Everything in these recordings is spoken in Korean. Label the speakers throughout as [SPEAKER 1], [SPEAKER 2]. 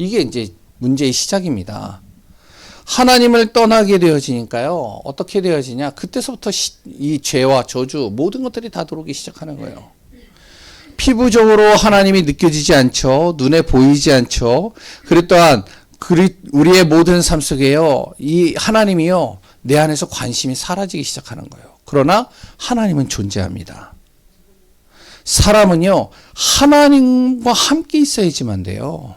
[SPEAKER 1] 이게 이제 문제의 시작입니다. 하나님을 떠나게 되어지니까요. 어떻게 되어지냐? 그때서부터 이 죄와 저주 모든 것들이 다 들어오기 시작하는 거예요. 피부적으로 하나님이 느껴지지 않죠. 눈에 보이지 않죠. 그리고 또한 우리의 모든 삶 속에요. 이 하나님이요. 내 안에서 관심이 사라지기 시작하는 거예요. 그러나 하나님은 존재합니다. 사람은요. 하나님과 함께 있어야지만 돼요.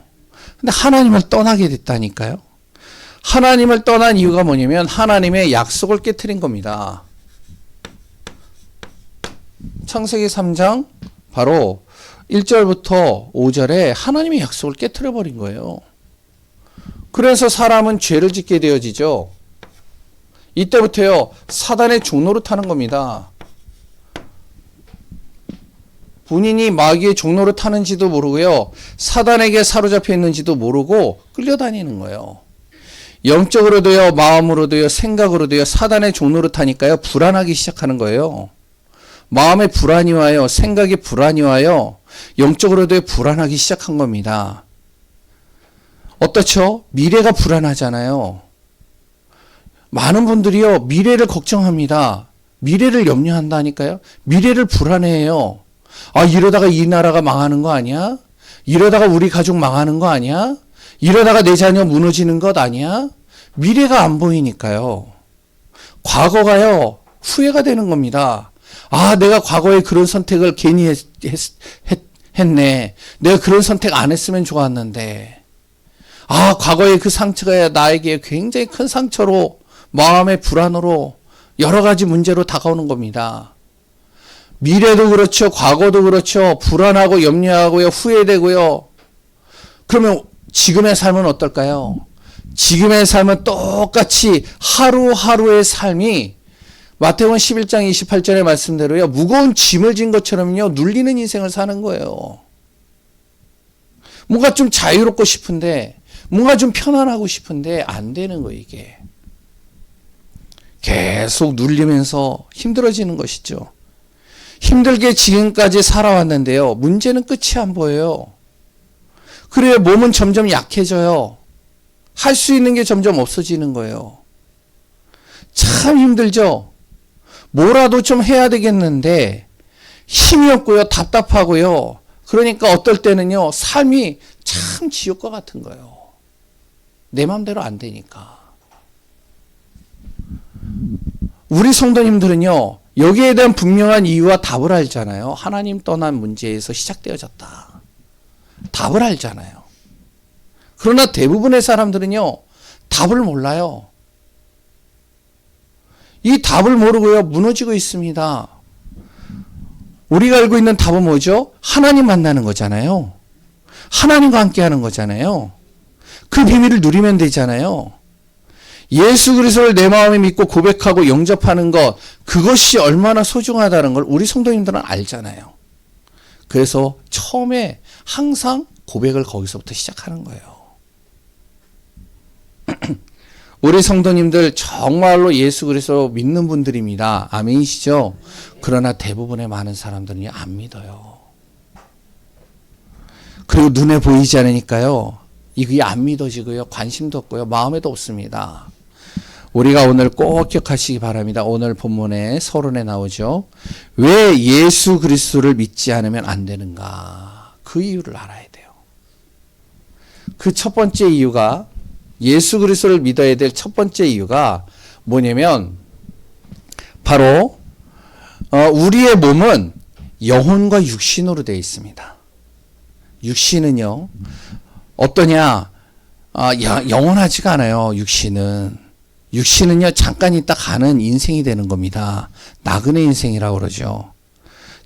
[SPEAKER 1] 근데 하나님을 떠나게 됐다니까요. 하나님을 떠난 이유가 뭐냐면 하나님의 약속을 깨트린 겁니다. 창세기 3장 바로 1절부터 5절에 하나님의 약속을 깨트려 버린 거예요. 그래서 사람은 죄를 짓게 되어지죠. 이때부터요. 사단의 종로를 타는 겁니다. 본인이 마귀의 종로를 타는지도 모르고요. 사단에게 사로잡혀 있는지도 모르고 끌려다니는 거예요. 영적으로도요, 마음으로도요, 생각으로도요, 사단의 종로를 타니까요, 불안하기 시작하는 거예요. 마음에 불안이 와요. 생각에 불안이 와요. 영적으로도 불안하기 시작한 겁니다. 어떻죠? 미래가 불안하잖아요. 많은 분들이요, 미래를 걱정합니다. 미래를 염려한다니까요. 미래를 불안해해요. 아, 이러다가 이 나라가 망하는 거 아니야? 이러다가 우리 가족 망하는 거 아니야? 이러다가 내 자녀 무너지는 것 아니야? 미래가 안 보이니까요. 과거가요, 후회가 되는 겁니다. 아, 내가 과거에 그런 선택을 괜히 했네. 내가 그런 선택 안 했으면 좋았는데. 아, 과거의 그 상처가 나에게 굉장히 큰 상처로, 마음의 불안으로, 여러 가지 문제로 다가오는 겁니다. 미래도 그렇죠. 과거도 그렇죠. 불안하고 염려하고요. 후회되고요. 그러면 지금의 삶은 어떨까요? 지금의 삶은 똑같이 하루하루의 삶이 마태복음 11장 28절의 말씀대로요. 무거운 짐을 진 것처럼요. 눌리는 인생을 사는 거예요. 뭔가 좀 자유롭고 싶은데 뭔가 좀 편안하고 싶은데 안 되는 거예요. 이게. 계속 눌리면서 힘들어지는 것이죠. 힘들게 지금까지 살아왔는데요. 문제는 끝이 안 보여요. 그래요. 몸은 점점 약해져요. 할 수 있는 게 점점 없어지는 거예요. 참 힘들죠. 뭐라도 좀 해야 되겠는데 힘이 없고요. 답답하고요. 그러니까 어떨 때는요. 삶이 참 지옥과 같은 거예요. 내 마음대로 안 되니까. 우리 성도님들은요. 여기에 대한 분명한 이유와 답을 알잖아요. 하나님 떠난 문제에서 시작되어졌다. 답을 알잖아요. 그러나 대부분의 사람들은요. 답을 몰라요. 이 답을 모르고요. 무너지고 있습니다. 우리가 알고 있는 답은 뭐죠? 하나님 만나는 거잖아요. 하나님과 함께 하는 거잖아요. 그 비밀을 누리면 되잖아요. 예수 그리스도를 내 마음에 믿고 고백하고 영접하는 것, 그것이 얼마나 소중하다는 걸 우리 성도님들은 알잖아요. 그래서 처음에 항상 고백을 거기서부터 시작하는 거예요. 우리 성도님들 정말로 예수 그리스도 믿는 분들입니다. 아멘이시죠? 그러나 대부분의 많은 사람들은 안 믿어요. 그리고 눈에 보이지 않으니까요. 이게 안 믿어지고요. 관심도 없고요. 마음에도 없습니다. 우리가 오늘 꼭 기억하시기 바랍니다. 오늘 본문에 서론에 나오죠. 왜 예수 그리스도를 믿지 않으면 안 되는가? 그 이유를 알아야 돼요. 그 첫 번째 이유가 예수 그리스도를 믿어야 될 첫 번째 이유가 뭐냐면 바로 우리의 몸은 영혼과 육신으로 되어 있습니다. 육신은요. 어떠냐? 영원하지가 않아요. 육신은요. 잠깐 있다 가는 인생이 되는 겁니다. 나그네 인생이라고 그러죠.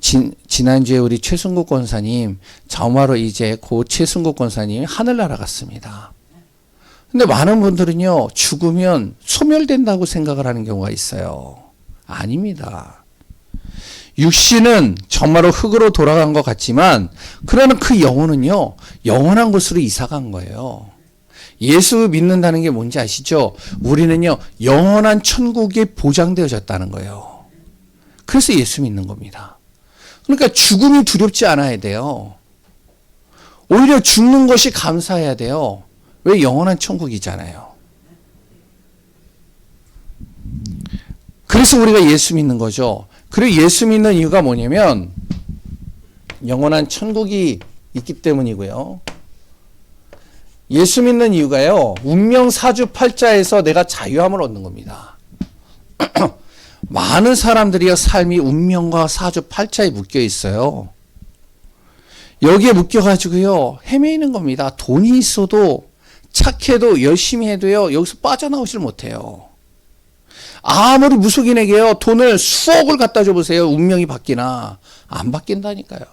[SPEAKER 1] 지난주에 우리 최승국 권사님, 정말로 이제 고 최승국 권사님 하늘나라 갔습니다. 근데 많은 분들은요, 죽으면 소멸된다고 생각을 하는 경우가 있어요. 아닙니다. 육신은 정말로 흙으로 돌아간 것 같지만, 그러나 그 영혼은요, 영원한 곳으로 이사간 거예요. 예수 믿는다는 게 뭔지 아시죠? 우리는요, 영원한 천국에 보장되어졌다는 거예요. 그래서 예수 믿는 겁니다. 그러니까 죽음이 두렵지 않아야 돼요. 오히려 죽는 것이 감사해야 돼요. 왜? 영원한 천국이잖아요. 그래서 우리가 예수 믿는 거죠. 그리고 예수 믿는 이유가 뭐냐면 영원한 천국이 있기 때문이고요. 예수 믿는 이유가요. 운명 사주팔자에서 내가 자유함을 얻는 겁니다. 많은 사람들이요, 삶이 운명과 사주팔자에 묶여 있어요. 여기에 묶여가지고요, 헤매이는 겁니다. 돈이 있어도, 착해도, 열심히 해도요, 여기서 빠져나오질 못해요. 아무리 무속인에게요, 돈을 수억을 갖다 줘보세요. 운명이 바뀌나? 안 바뀐다니까요.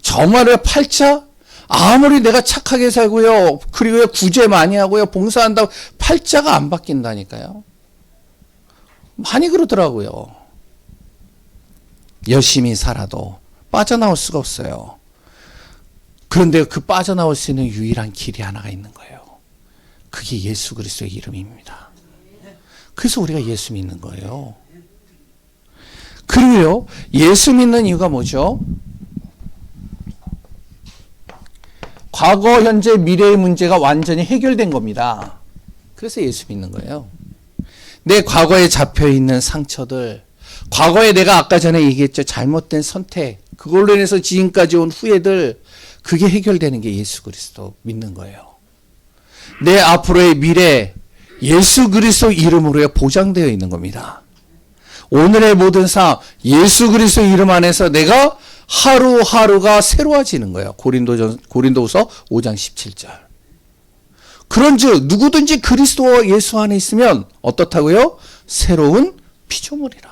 [SPEAKER 1] 정말요, 팔자? 아무리 내가 착하게 살고요, 그리고 구제 많이 하고요, 봉사한다고 팔자가 안 바뀐다니까요. 많이 그러더라고요. 열심히 살아도 빠져나올 수가 없어요. 그런데 그 빠져나올 수 있는 유일한 길이 하나가 있는 거예요. 그게 예수 그리스도의 이름입니다. 그래서 우리가 예수 믿는 거예요. 그리고요, 예수 믿는 이유가 뭐죠? 과거, 현재, 미래의 문제가 완전히 해결된 겁니다. 그래서 예수 믿는 거예요. 내 과거에 잡혀있는 상처들, 과거에 내가 아까 전에 얘기했죠. 잘못된 선택, 그걸로 인해서 지금까지 온 후회들, 그게 해결되는 게 예수 그리스도 믿는 거예요. 내 앞으로의 미래, 예수 그리스도 이름으로 보장되어 있는 겁니다. 오늘의 모든 삶, 예수 그리스도 이름 안에서 내가 하루하루가 새로워지는 거예요. 고린도후서 5장 17절. 그런즉 누구든지 그리스도와 예수 안에 있으면 어떻다고요? 새로운 피조물이라.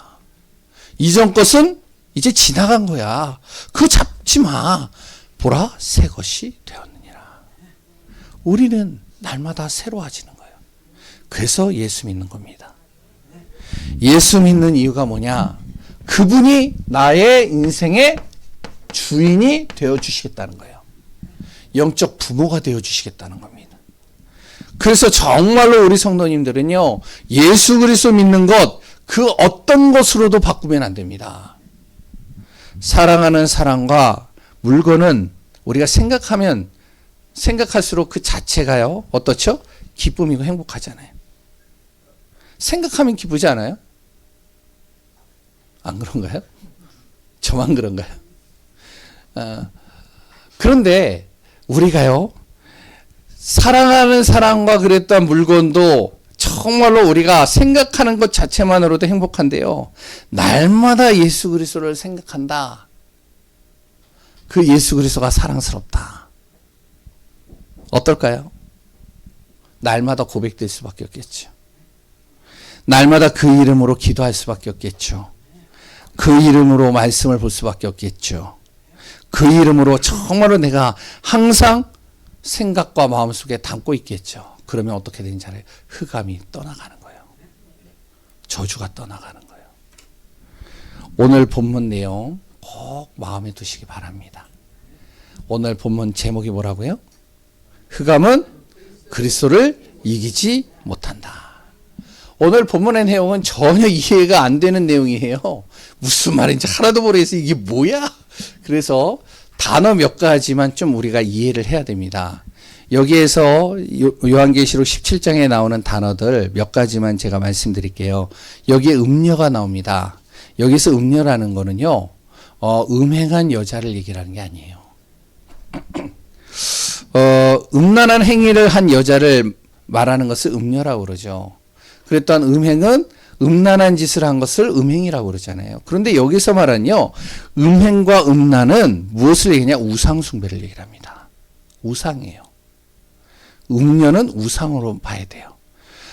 [SPEAKER 1] 이전 것은 이제 지나간 거야. 그거 잡지 마. 보라, 새 것이 되었느니라. 우리는 날마다 새로워지는 거예요. 그래서 예수 믿는 겁니다. 예수 믿는 이유가 뭐냐? 그분이 나의 인생의 주인이 되어주시겠다는 거예요. 영적 부모가 되어주시겠다는 겁니다. 그래서 정말로 우리 성도님들은요, 예수 그리스도 믿는 것, 그 어떤 것으로도 바꾸면 안 됩니다. 사랑하는 사람과 물건은 우리가 생각할수록 그 자체가요, 어떻죠? 기쁨이고 행복하잖아요. 생각하면 기쁘지 않아요? 안 그런가요? 저만 그런가요? 그런데 우리가요, 사랑하는 사람과 그랬던 물건도 정말로 우리가 생각하는 것 자체만으로도 행복한데요, 날마다 예수 그리스도를 생각한다. 그 예수 그리스도가 사랑스럽다. 어떨까요? 날마다 고백될 수밖에 없겠죠. 날마다 그 이름으로 기도할 수밖에 없겠죠. 그 이름으로 말씀을 볼 수밖에 없겠죠. 그 이름으로 정말로 내가 항상 생각과 마음속에 담고 있겠죠. 그러면 어떻게 되는지 알아요? 흑암이 떠나가는 거예요. 저주가 떠나가는 거예요. 오늘 본문 내용 꼭 마음에 두시기 바랍니다. 오늘 본문 제목이 뭐라고요? 흑암은 그리스도를 이기지 못한다. 오늘 본문의 내용은 전혀 이해가 안 되는 내용이에요. 무슨 말인지 하나도 모르겠어요. 이게 뭐야? 그래서 단어 몇 가지만 좀 우리가 이해를 해야 됩니다. 여기에서 요한계시록 17장에 나오는 단어들 몇 가지만 제가 말씀드릴게요. 여기에 음녀가 나옵니다. 여기서 음녀라는 거는요, 음행한 여자를 얘기하는 게 아니에요. 음란한 행위를 한 여자를 말하는 것을 음녀라고 그러죠. 그랬던 음행은 음란한 짓을 한 것을 음행이라고 그러잖아요. 그런데 여기서 말하는요, 음행과 음란은 무엇을 얘기하냐? 우상숭배를 얘기합니다. 우상이에요. 음녀는 우상으로 봐야 돼요.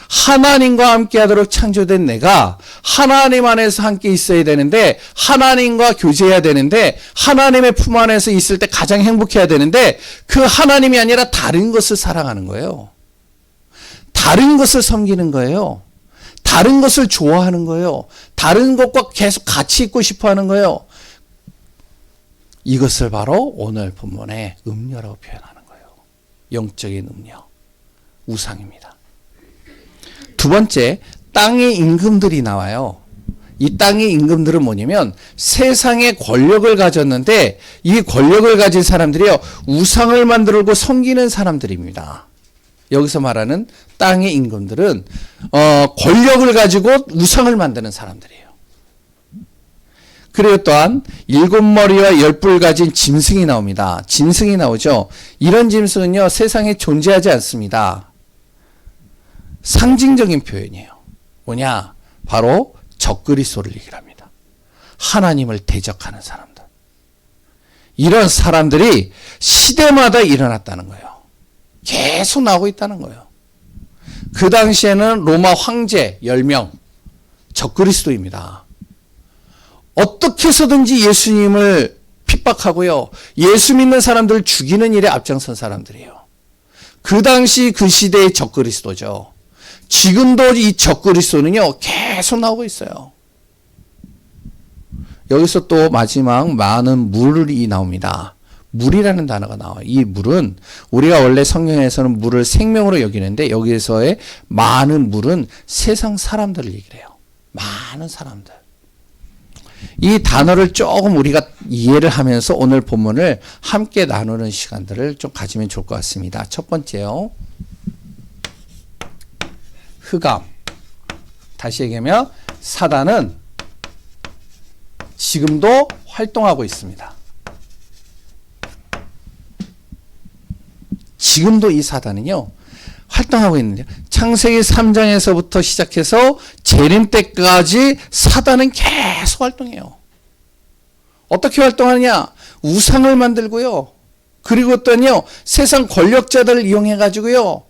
[SPEAKER 1] 하나님과 함께 하도록 창조된 내가 하나님 안에서 함께 있어야 되는데, 하나님과 교제해야 되는데, 하나님의 품 안에서 있을 때 가장 행복해야 되는데, 그 하나님이 아니라 다른 것을 사랑하는 거예요. 다른 것을 섬기는 거예요. 다른 것을 좋아하는 거예요. 다른 것과 계속 같이 있고 싶어 하는 거예요. 이것을 바로 오늘 본문에 음녀라고 표현하는 거예요. 영적인 음녀, 우상입니다. 두 번째, 땅의 임금들이 나와요. 이 땅의 임금들은 뭐냐면 세상의 권력을 가졌는데 이 권력을 가진 사람들이요 우상을 만들고 섬기는 사람들입니다. 여기서 말하는 땅의 임금들은 권력을 가지고 우상을 만드는 사람들이에요. 그리고 또한 7머리와 10뿔 가진 짐승이 나옵니다. 짐승이 나오죠. 이런 짐승은요 세상에 존재하지 않습니다. 상징적인 표현이에요. 뭐냐? 바로 적그리스도를 얘기합니다. 하나님을 대적하는 사람들. 이런 사람들이 시대마다 일어났다는 거예요. 계속 나오고 있다는 거예요. 그 당시에는 로마 황제 10명 적그리스도입니다. 어떻게 해서든지 예수님을 핍박하고요. 예수 믿는 사람들을 죽이는 일에 앞장선 사람들이에요. 그 당시 그 시대의 적그리스도죠. 지금도 이 적그리스도는요 계속 나오고 있어요. 여기서 또 마지막 많은 물이 나옵니다. 물이라는 단어가 나와요. 이 물은 우리가 원래 성경에서는 물을 생명으로 여기는데 여기에서의 많은 물은 세상 사람들을 얘기를 해요. 많은 사람들. 이 단어를 조금 우리가 이해를 하면서 오늘 본문을 함께 나누는 시간들을 좀 가지면 좋을 것 같습니다. 첫 번째요. 흑암. 다시 얘기하면 사단은 지금도 활동하고 있습니다. 지금도 이 사단은요 활동하고 있는데요. 창세기 3장에서부터 시작해서 재림 때까지 사단은 계속 활동해요. 어떻게 활동하느냐? 우상을 만들고요. 그리고 또는요 세상 권력자들을 이용해 가지고요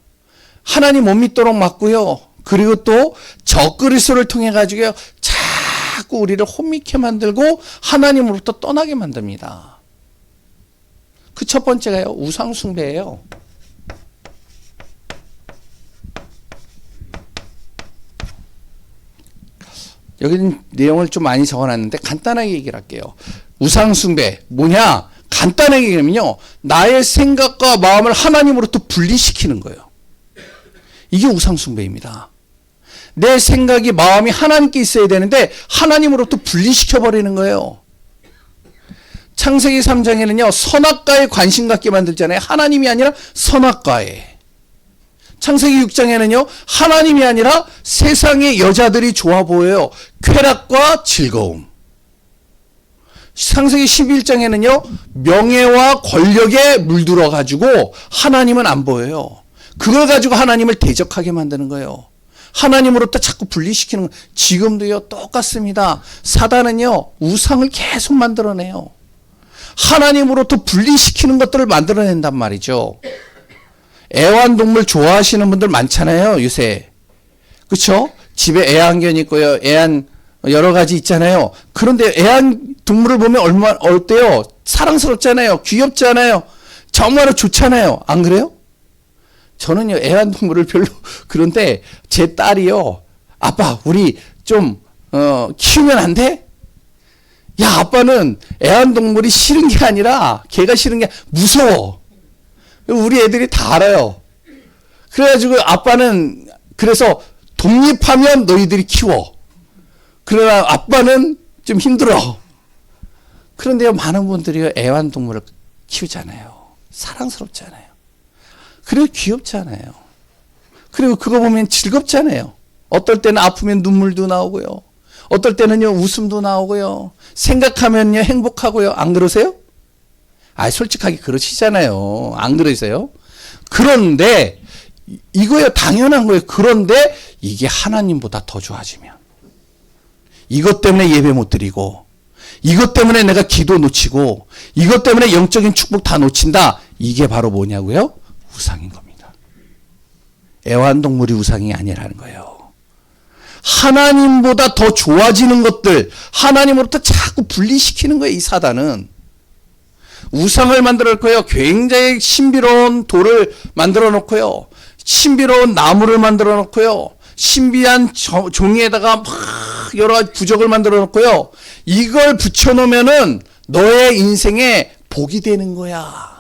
[SPEAKER 1] 하나님 못 믿도록 막고요. 그리고 또 적그리스도를 통해 가지고요 자꾸 우리를 혼미케 만들고 하나님으로부터 떠나게 만듭니다. 그 첫 번째가요 우상 숭배예요. 여기는 내용을 좀 많이 적어놨는데 간단하게 얘기를 할게요. 우상 숭배 뭐냐? 간단하게 얘기하면요 나의 생각과 마음을 하나님으로부터 분리시키는 거예요. 이게 우상 숭배입니다. 내 생각이 마음이 하나님께 있어야 되는데 하나님으로부터 분리시켜버리는 거예요. 창세기 3장에는요 선악과에 관심 갖게 만들잖아요. 하나님이 아니라 선악과에. 창세기 6장에는요 하나님이 아니라 세상의 여자들이 좋아 보여요. 쾌락과 즐거움. 창세기 11장에는요 명예와 권력에 물들어 가지고 하나님은 안 보여요. 그걸 가지고 하나님을 대적하게 만드는 거예요. 하나님으로부터 자꾸 분리시키는 거예요. 지금도요 똑같습니다. 사단은요 우상을 계속 만들어내요. 하나님으로부터 분리시키는 것들을 만들어낸단 말이죠. 애완동물 좋아하시는 분들 많잖아요 요새. 그렇죠? 집에 애완견 있고요 애완 여러 가지 있잖아요. 그런데 애완동물을 보면 얼마나 어때요? 사랑스럽잖아요. 귀엽잖아요. 정말로 좋잖아요. 안 그래요? 저는요 애완동물을 별로 그런데 제 딸이요 아빠 우리 좀 키우면 안 돼? 야 아빠는 애완동물이 싫은 게 아니라 걔가 싫은 게 무서워. 우리 애들이 다 알아요. 그래가지고 아빠는 그래서 독립하면 너희들이 키워. 그러나 아빠는 좀 힘들어. 그런데요 많은 분들이 애완동물을 키우잖아요. 사랑스럽잖아요. 그리고 귀엽잖아요. 그리고 그거 보면 즐겁잖아요. 어떨 때는 아프면 눈물도 나오고요. 어떨 때는요 웃음도 나오고요. 생각하면요 행복하고요. 안 그러세요? 솔직하게 그러시잖아요. 안 그러세요? 그런데 이거요 당연한 거예요. 그런데 이게 하나님보다 더 좋아지면 이것 때문에 예배 못 드리고 이것 때문에 내가 기도 놓치고 이것 때문에 영적인 축복 다 놓친다. 이게 바로 뭐냐고요? 우상인 겁니다. 애완동물이 우상이 아니라는 거예요. 하나님보다 더 좋아지는 것들 하나님으로부터 자꾸 분리시키는 거예요. 이 사단은. 우상을 만들어 놓고요. 굉장히 신비로운 돌을 만들어 놓고요. 신비로운 나무를 만들어 놓고요. 신비한 종이에다가 막 여러 가지 부적을 만들어 놓고요. 이걸 붙여 놓으면은 너의 인생에 복이 되는 거야.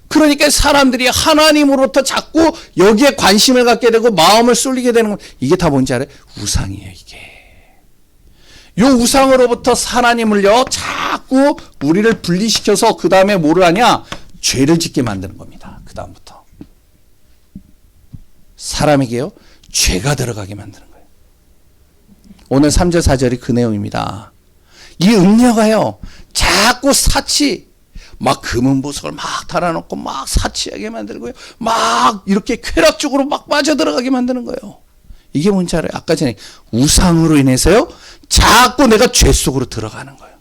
[SPEAKER 1] 그러니까 사람들이 하나님으로부터 자꾸 여기에 관심을 갖게 되고 마음을 쏠리게 되는 건 이게 다 뭔지 알아요? 우상이에요, 이게. 요 우상으로부터 하나님을요 자꾸 우리를 분리시켜서 그 다음에 뭐를 하냐? 죄를 짓게 만드는 겁니다. 그 다음부터 사람에게요 죄가 들어가게 만드는 거예요. 오늘 3절 4절이 그 내용입니다. 이 음녀가요 자꾸 사치 막 금은 보석을 막 달아놓고 막 사치하게 만들고요 막 이렇게 쾌락 쪽으로 막 빠져들어가게 만드는 거예요. 이게 뭔지 알아요? 아까 전에 우상으로 인해서요 자꾸 내가 죄 속으로 들어가는 거예요.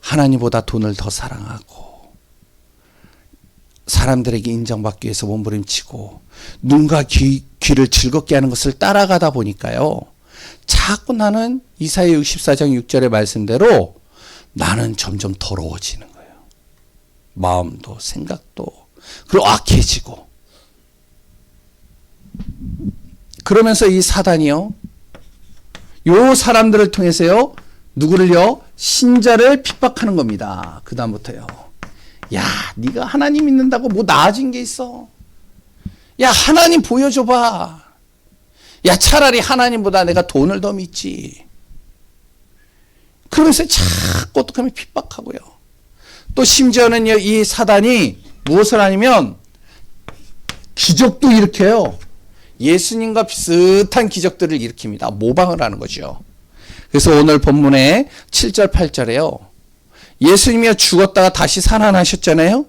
[SPEAKER 1] 하나님보다 돈을 더 사랑하고 사람들에게 인정받기 위해서 몸부림치고 눈과 귀를 즐겁게 하는 것을 따라가다 보니까요 자꾸 나는 이사야 64장 6절의 말씀대로 나는 점점 더러워지는 거예요. 마음도 생각도 그리고 악해지고 그러면서 이 사단이요 요 사람들을 통해서요 누구를요 신자를 핍박하는 겁니다. 그 다음부터요 야 네가 하나님 믿는다고 뭐 나아진 게 있어? 야 하나님 보여줘봐. 야 차라리 하나님보다 내가 돈을 더 믿지. 그러면서 자꾸 어떻게 하면 핍박하고요. 또 심지어는요 이 사단이 무엇을 하냐면 기적도 일으켜요. 예수님과 비슷한 기적들을 일으킵니다. 모방을 하는 거죠. 그래서 오늘 본문에 7절 8절에요. 예수님이 죽었다가 다시 살아나셨잖아요.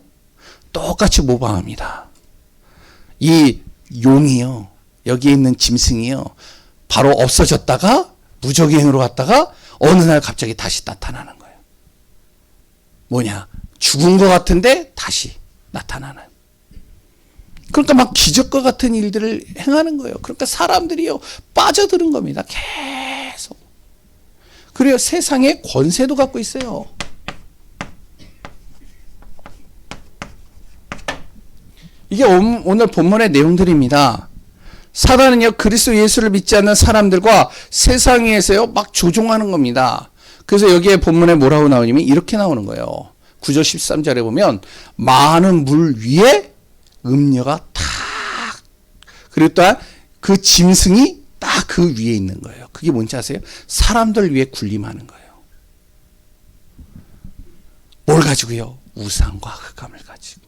[SPEAKER 1] 똑같이 모방합니다. 이 용이요. 여기에 있는 짐승이요. 바로 없어졌다가 무적행으로 갔다가 어느 날 갑자기 다시 나타나는 거예요. 뭐냐? 죽은 것 같은데 다시 나타나는. 그러니까 막 기적과 같은 일들을 행하는 거예요. 그러니까 사람들이요. 빠져드는 겁니다. 계속. 그래요. 세상에 권세도 갖고 있어요. 이게 오늘 본문의 내용들입니다. 사단은요 그리스도 예수를 믿지 않는 사람들과 세상에서요 막 조종하는 겁니다. 그래서 여기에 본문에 뭐라고 나오냐면 이렇게 나오는 거예요. 9절 13절에 보면 많은 물 위에 음녀가 탁 그리고 또한 그 짐승이 딱 그 위에 있는 거예요. 그게 뭔지 아세요? 사람들 위에 군림하는 거예요. 뭘 가지고요? 우상과 흑암을 가지고.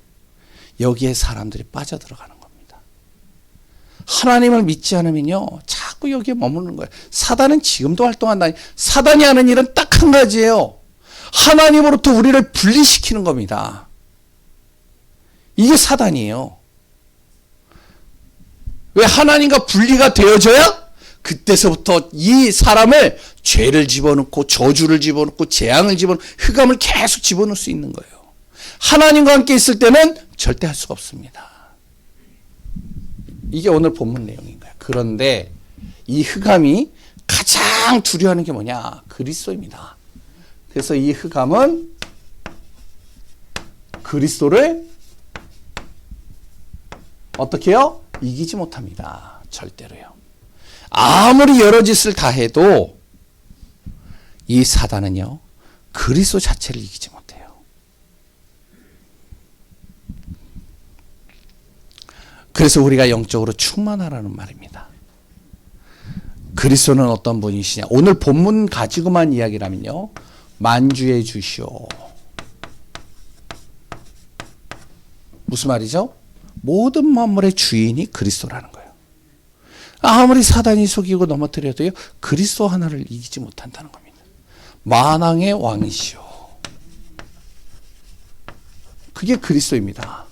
[SPEAKER 1] 여기에 사람들이 빠져들어가는 겁니다. 하나님을 믿지 않으면요 자꾸 여기에 머무는 거예요. 사단은 지금도 활동한다니. 사단이 하는 일은 딱 한 가지예요. 하나님으로부터 우리를 분리시키는 겁니다. 이게 사단이에요. 왜 하나님과 분리가 되어져야 그때서부터 이 사람을 죄를 집어넣고 저주를 집어넣고 재앙을 집어넣고 흑암을 계속 집어넣을 수 있는 거예요. 하나님과 함께 있을 때는 절대 할 수가 없습니다. 이게 오늘 본문 내용인 거예요. 그런데 이 흑암이 가장 두려워하는 게 뭐냐? 그리스도입니다. 그래서 이 흑암은 그리스도를 어떻게 해요? 이기지 못합니다. 절대로요. 아무리 여러 짓을 다 해도 이 사단은요 그리스도 자체를 이기지 못해요. 그래서 우리가 영적으로 충만하라는 말입니다. 그리스도는 어떤 분이시냐? 오늘 본문 가지고만 이야기를 하면요 만주의 주시오. 무슨 말이죠? 모든 만물의 주인이 그리스도라는 거예요. 아무리 사단이 속이고 넘어뜨려도요 그리스도 하나를 이기지 못한다는 겁니다. 만왕의 왕이시오. 그게 그리스도입니다.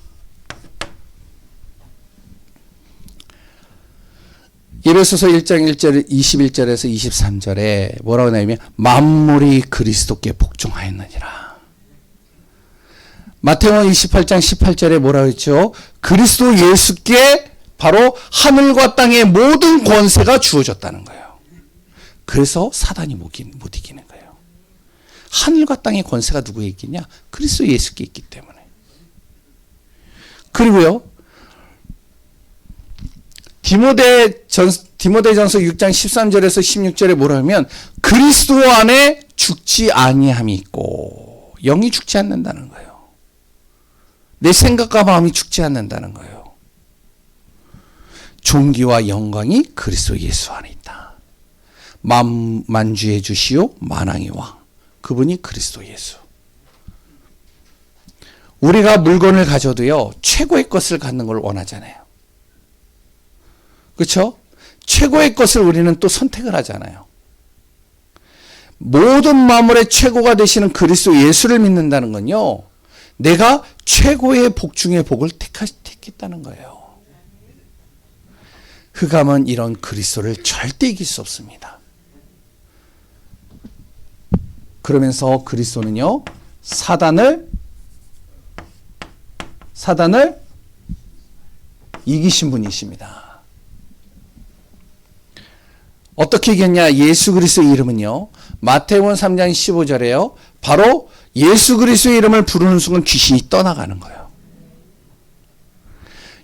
[SPEAKER 1] 예배소서 1장 1절 21절에서 23절에 뭐라고 나오냐면 만물이 그리스도께 복종하였느니라. 마태복음 28장 18절에 뭐라고 했죠? 그리스도 예수께 바로 하늘과 땅의 모든 권세가 주어졌다는 거예요. 그래서 사단이 못 이기는 거예요. 하늘과 땅의 권세가 누구에 있겠냐? 그리스도 예수께 있기 때문에. 그리고요. 디모데전서 6장 13절에서 16절에 뭐라 하면 그리스도 안에 죽지 아니함이 있고 영이 죽지 않는다는 거예요. 내 생각과 마음이 죽지 않는다는 거예요. 존귀와 영광이 그리스도 예수 안에 있다. 만주의 주시오 만왕의 왕. 그분이 그리스도 예수. 우리가 물건을 가져도요, 최고의 것을 갖는 걸 원하잖아요. 그렇죠? 최고의 것을 우리는 또 선택을 하잖아요. 모든 만물의 최고가 되시는 그리스도 예수를 믿는다는 건요, 내가 최고의 복 중의 복을 택했다는 거예요. 흑암은 이런 그리스도를 절대 이길 수 없습니다. 그러면서 그리스도는요, 사단을 이기신 분이십니다. 어떻게 이겼냐? 예수 그리스도의 이름은요, 마태복음 3장 15절에요. 바로 예수 그리스도의 이름을 부르는 순간 귀신이 떠나가는 거예요.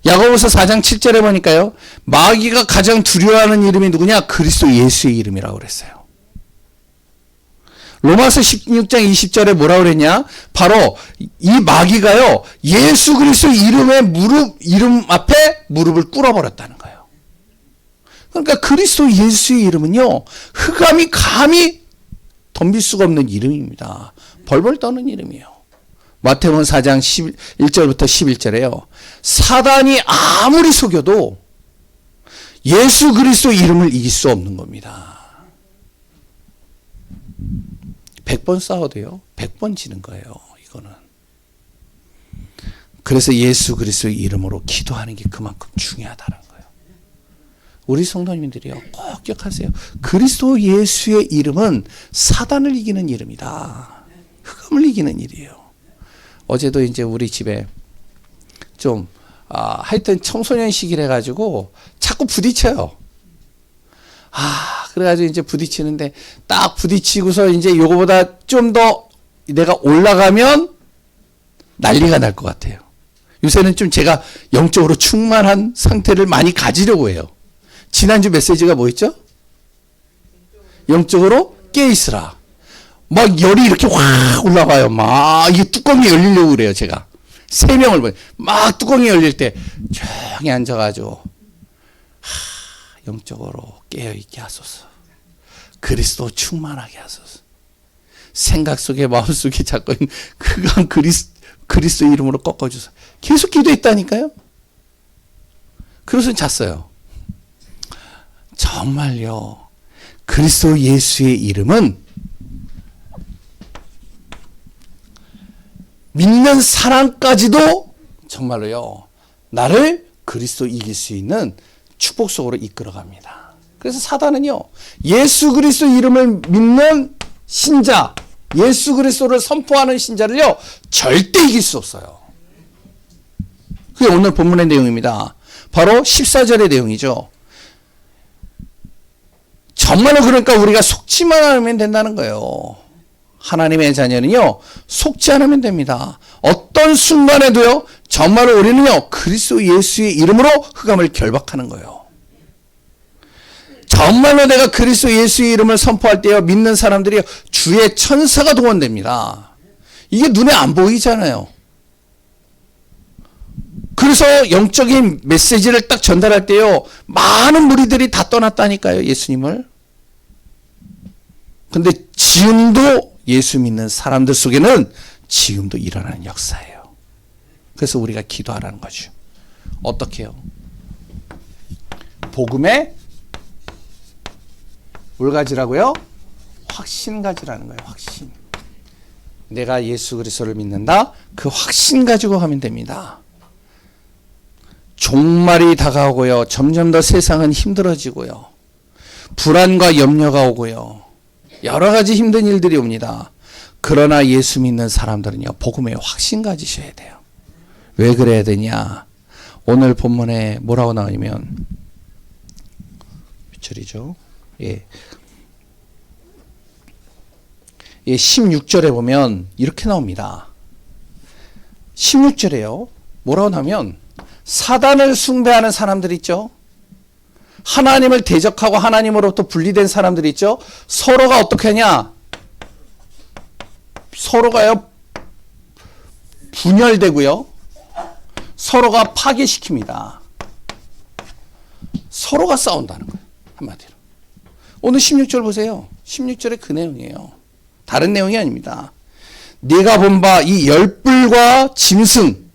[SPEAKER 1] 야고보서 4장 7절에 보니까요, 마귀가 가장 두려워하는 이름이 누구냐? 그리스도 예수의 이름이라고 그랬어요. 로마서 16장 20절에 뭐라고 그랬냐? 바로 이 마귀가요, 예수 그리스도 이름 앞에 무릎을 꿇어버렸다는 거예요. 그러니까 그리스도 예수의 이름은요, 흑암이 감히 덤빌 수가 없는 이름입니다. 벌벌 떠는 이름이에요. 마태복음 4장 1절부터 11절에요. 사단이 아무리 속여도 예수 그리스도 이름을 이길 수 없는 겁니다. 100번 싸워도요, 100번 지는 거예요, 이거는. 그래서 예수 그리스도의 이름으로 기도하는 게 그만큼 중요하다는 거예요. 우리 성도님들이요, 꼭 기억하세요. 그리스도 예수의 이름은 사단을 이기는 이름이다. 흑암을 이기는 일이에요. 어제도 이제 우리 집에 좀, 하여튼 청소년 시기래 가지고 자꾸 부딪혀요. 그래가지고 이제 부딪히는데 딱 부딪히고서 이제 요거보다 좀 더 내가 올라가면 난리가 날 것 같아요. 요새는 좀 제가 영적으로 충만한 상태를 많이 가지려고 해요. 지난주 메시지가 뭐였죠? 영적으로 깨있으라. 막 열이 이렇게 확 올라와요. 막 이게 뚜껑이 열리려고 그래요, 제가. 3명을 보요. 막 뚜껑이 열릴 때 조용히 앉아가지고 영적으로 깨어있게 하소서. 그리스도 충만하게 하소서. 생각 속에 마음 속에 자꾸 그간 그리스도 이름으로 꺾어주소서. 계속 기도했다니까요. 그래서 잤어요. 정말요, 그리스도 예수의 이름은 믿는 사람까지도 정말로요, 나를 그리스도 이길 수 있는 축복 속으로 이끌어갑니다. 그래서 사단은요, 예수 그리스도 이름을 믿는 신자, 예수 그리스도를 선포하는 신자를요, 절대 이길 수 없어요. 그게 오늘 본문의 내용입니다. 바로 14절의 내용이죠. 정말로 그러니까 우리가 속지만 않으면 된다는 거예요. 하나님의 자녀는요, 속지 않으면 됩니다. 어떤 순간에도요, 정말로 우리는요, 그리스도 예수의 이름으로 흑암을 결박하는 거예요. 정말로 내가 그리스도 예수의 이름을 선포할 때요, 믿는 사람들이 주의 천사가 동원됩니다. 이게 눈에 안 보이잖아요. 그래서 영적인 메시지를 딱 전달할 때요, 많은 무리들이 다 떠났다니까요, 예수님을. 근데 지금도 예수 믿는 사람들 속에는 지금도 일어나는 역사예요. 그래서 우리가 기도하라는 거죠. 어떻게 해요? 복음의 뭘 가지라고요? 확신 가지라는 거예요. 확신. 내가 예수 그리스도를 믿는다. 그 확신 가지고 가면 됩니다. 종말이 다가오고요. 점점 더 세상은 힘들어지고요. 불안과 염려가 오고요. 여러 가지 힘든 일들이 옵니다. 그러나 예수 믿는 사람들은요, 복음에 확신 가지셔야 돼요. 왜 그래야 되냐? 오늘 본문에 뭐라고 나오냐면, 몇 절이죠? 16절에 보면 이렇게 나옵니다. 16절에요. 뭐라고 나오면, 사단을 숭배하는 사람들 있죠? 하나님을 대적하고 하나님으로부터 분리된 사람들 있죠? 서로가 어떻게 하냐? 서로가요, 분열되고요. 서로가 파괴시킵니다. 서로가 싸운다는 거예요. 한마디로. 오늘 16절 보세요. 16절에 그 내용이에요. 다른 내용이 아닙니다. 네가 본 바 이 열불과 짐승.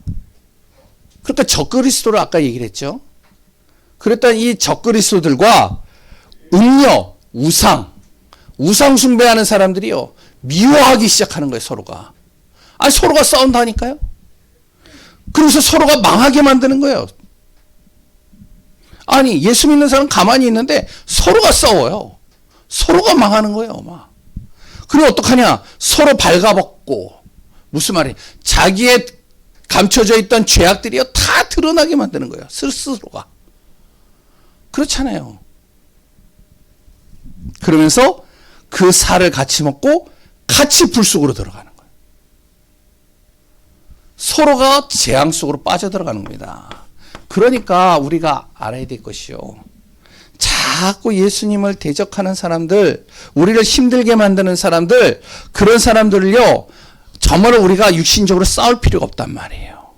[SPEAKER 1] 그러니까 적그리스도를 아까 얘기를 했죠. 그랬더니 이 적그리스도들과 음녀, 우상 숭배하는 사람들이요. 미워하기 시작하는 거예요, 서로가. 아니, 서로가 싸운다니까요. 그래서 서로가 망하게 만드는 거예요. 아니, 예수 믿는 사람 가만히 있는데 서로가 싸워요. 서로가 망하는 거예요, 막. 그리고 어떡하냐? 서로 발가벗고. 무슨 말이에요? 자기의 감춰져 있던 죄악들이요, 다 드러나게 만드는 거예요, 스스로가. 그렇잖아요. 그러면서 그 살을 같이 먹고 같이 불 속으로 들어가는 거예요. 서로가 재앙 속으로 빠져들어가는 겁니다. 그러니까 우리가 알아야 될 것이요. 자꾸 예수님을 대적하는 사람들, 우리를 힘들게 만드는 사람들, 그런 사람들을요, 정말로 우리가 육신적으로 싸울 필요가 없단 말이에요.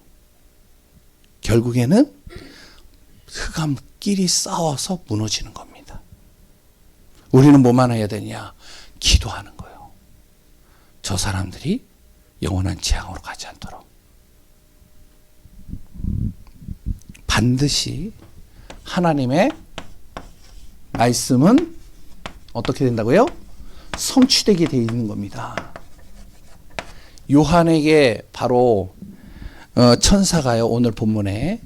[SPEAKER 1] 결국에는 흑암끼리 싸워서 무너지는 겁니다. 우리는 뭐만 해야 되냐? 기도하는 거예요. 저 사람들이 영원한 재앙으로 가지 않도록. 반드시 하나님의 말씀은 어떻게 된다고요? 성취되게 되어 있는 겁니다. 요한에게 바로 천사가요, 오늘 본문에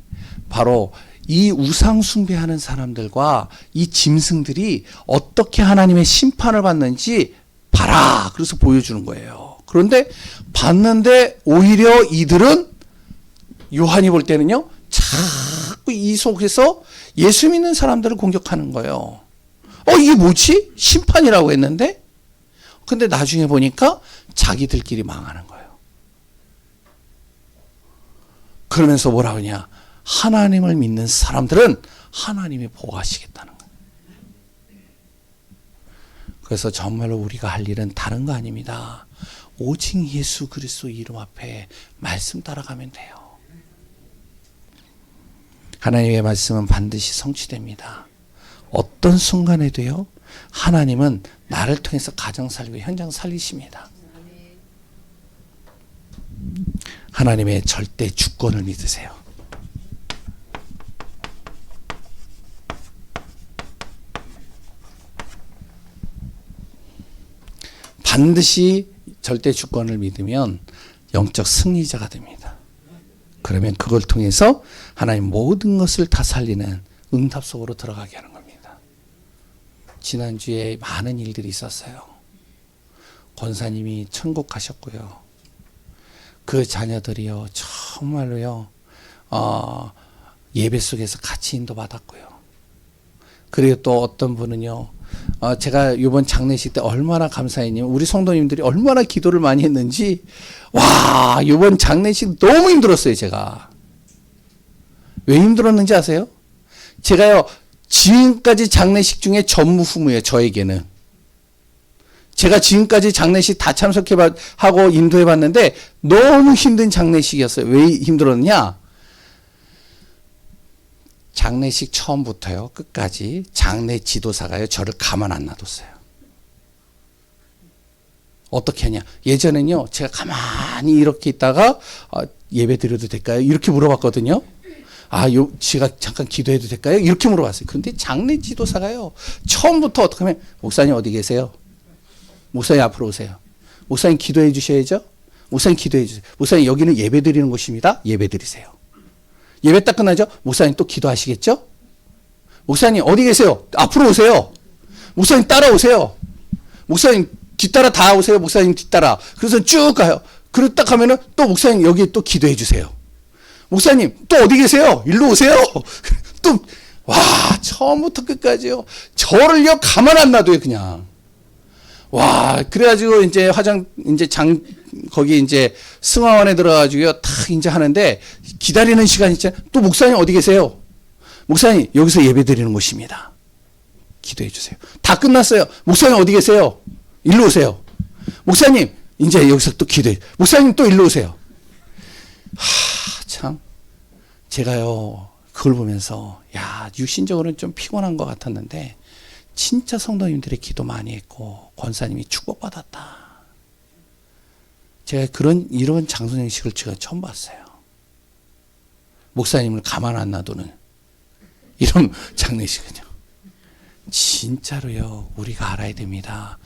[SPEAKER 1] 바로 이 우상 숭배하는 사람들과 이 짐승들이 어떻게 하나님의 심판을 받는지 봐라. 그래서 보여주는 거예요. 그런데 봤는데 오히려 이들은 요한이 볼 때는요, 자꾸 이 속에서 예수 믿는 사람들을 공격하는 거예요. 이게 뭐지? 심판이라고 했는데? 근데 나중에 보니까 자기들끼리 망하는 거예요. 그러면서 뭐라 그러냐? 하나님을 믿는 사람들은 하나님이 보호하시겠다는 거예요. 그래서 정말로 우리가 할 일은 다른 거 아닙니다. 오직 예수 그리스도 이름 앞에 말씀 따라가면 돼요. 하나님의 말씀은 반드시 성취됩니다. 어떤 순간에도요, 하나님은 나를 통해서 가정 살리고 현장 살리십니다. 하나님의 절대 주권을 믿으세요. 반드시 절대 주권을 믿으면 영적 승리자가 됩니다. 그러면 그걸 통해서 하나님 모든 것을 다 살리는 응답 속으로 들어가게 하는 겁니다. 지난주에 많은 일들이 있었어요. 권사님이 천국 가셨고요. 그 자녀들이요, 정말로요, 예배 속에서 같이 인도받았고요. 그리고 또 어떤 분은요, 제가 이번 장례식 때 얼마나 감사했냐면, 우리 성도님들이 얼마나 기도를 많이 했는지, 와, 이번 장례식 너무 힘들었어요, 제가. 왜 힘들었는지 아세요? 제가요, 지금까지 장례식 중에 전무후무예요, 저에게는. 제가 지금까지 장례식 다 참석하고 인도해봤는데 너무 힘든 장례식이었어요. 왜 힘들었냐? 장례식 처음부터요, 끝까지 장례 지도사가요, 저를 가만 안 놔뒀어요. 어떻게 하냐? 예전엔요, 제가 가만히 이렇게 있다가 예배 드려도 될까요? 이렇게 물어봤거든요. 제가 잠깐 기도해도 될까요? 이렇게 물어봤어요. 근데 장례 지도사가요, 처음부터 어떻게 하면, 목사님 어디 계세요? 목사님 앞으로 오세요. 목사님 기도해 주셔야죠. 목사님 기도해 주세요. 목사님 여기는 예배 드리는 곳입니다. 예배 드리세요. 예배 딱 끝나죠? 목사님 또 기도하시겠죠? 목사님 어디 계세요? 앞으로 오세요. 목사님 따라오세요. 목사님 뒤따라 다 오세요. 목사님 뒤따라. 그래서 쭉 가요. 그러고 딱 하면은 또 목사님 여기 또 기도해 주세요. 목사님 또 어디 계세요? 일로 오세요. 또 와, 처음부터 끝까지요. 저를요 가만 안 놔둬요, 그냥. 와, 그래가지고 이제 거기 이제 승하원에 들어가지고요, 탁 이제 하는데, 기다리는 시간 있잖아요. 또 목사님 어디 계세요? 목사님, 여기서 예배 드리는 곳입니다. 기도해 주세요. 다 끝났어요. 목사님 어디 계세요? 일로 오세요. 목사님, 이제 여기서 또 기도해. 목사님 또 일로 오세요. 참. 제가요, 그걸 보면서 야, 육신적으로는 좀 피곤한 것 같았는데 진짜 성도님들이 기도 많이 했고 권사님이 축복받았다. 제가 이런 장소행식을 제가 처음 봤어요. 목사님을 가만 안 놔두는 이런 장례식은요. 진짜로요. 우리가 알아야 됩니다.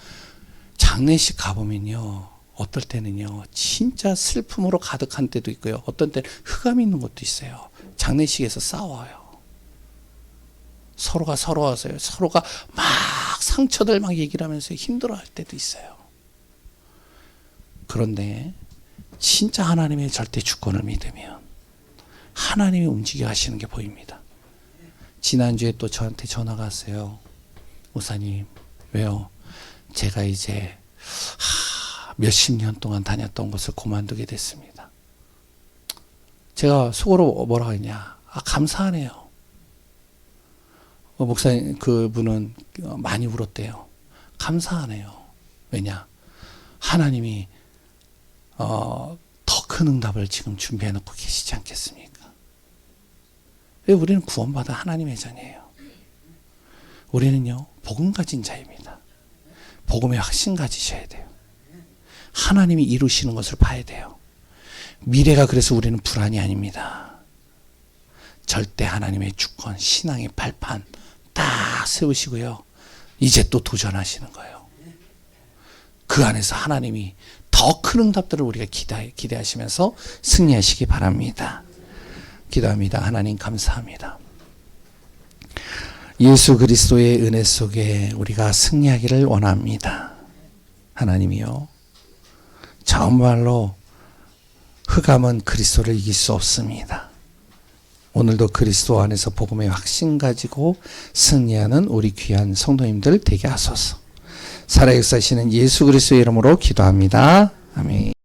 [SPEAKER 1] 장례식 가보면요. 어떨 때는요. 진짜 슬픔으로 가득한 때도 있고요. 어떤 때는 흑암이 있는 것도 있어요. 장례식에서 싸워요. 서로가 서러워서요. 서로가 막 상처들 막 얘기를 하면서 힘들어할 때도 있어요. 그런데 진짜 하나님의 절대 주권을 믿으면 하나님이 움직여 하시는 게 보입니다. 지난주에 또 저한테 전화가 왔어요. 목사님, 왜요? 제가 이제 몇십 년 동안 다녔던 곳을 그만두게 됐습니다. 제가 속으로 뭐라고 했냐? 감사하네요. 목사님, 그분은 많이 울었대요. 감사하네요. 왜냐? 하나님이 더 큰 응답을 지금 준비해 놓고 계시지 않겠습니까? 왜 우리는 구원받아 하나님의 자녀예요. 우리는요, 복음 가진 자입니다. 복음의 확신 가지셔야 돼요. 하나님이 이루시는 것을 봐야 돼요. 미래가 그래서 우리는 불안이 아닙니다. 절대 하나님의 주권, 신앙의 발판 딱 세우시고요. 이제 또 도전하시는 거예요. 그 안에서 하나님이 더 큰 응답들을 우리가 기대하시면서 승리하시기 바랍니다. 기도합니다. 하나님 감사합니다. 예수 그리스도의 은혜 속에 우리가 승리하기를 원합니다. 하나님이요. 정말로 흑암은 그리스도를 이길 수 없습니다. 오늘도 그리스도 안에서 복음의 확신 가지고 승리하는 우리 귀한 성도님들 되게 하소서. 살아 역사하시는 예수 그리스도의 이름으로 기도합니다. 아멘.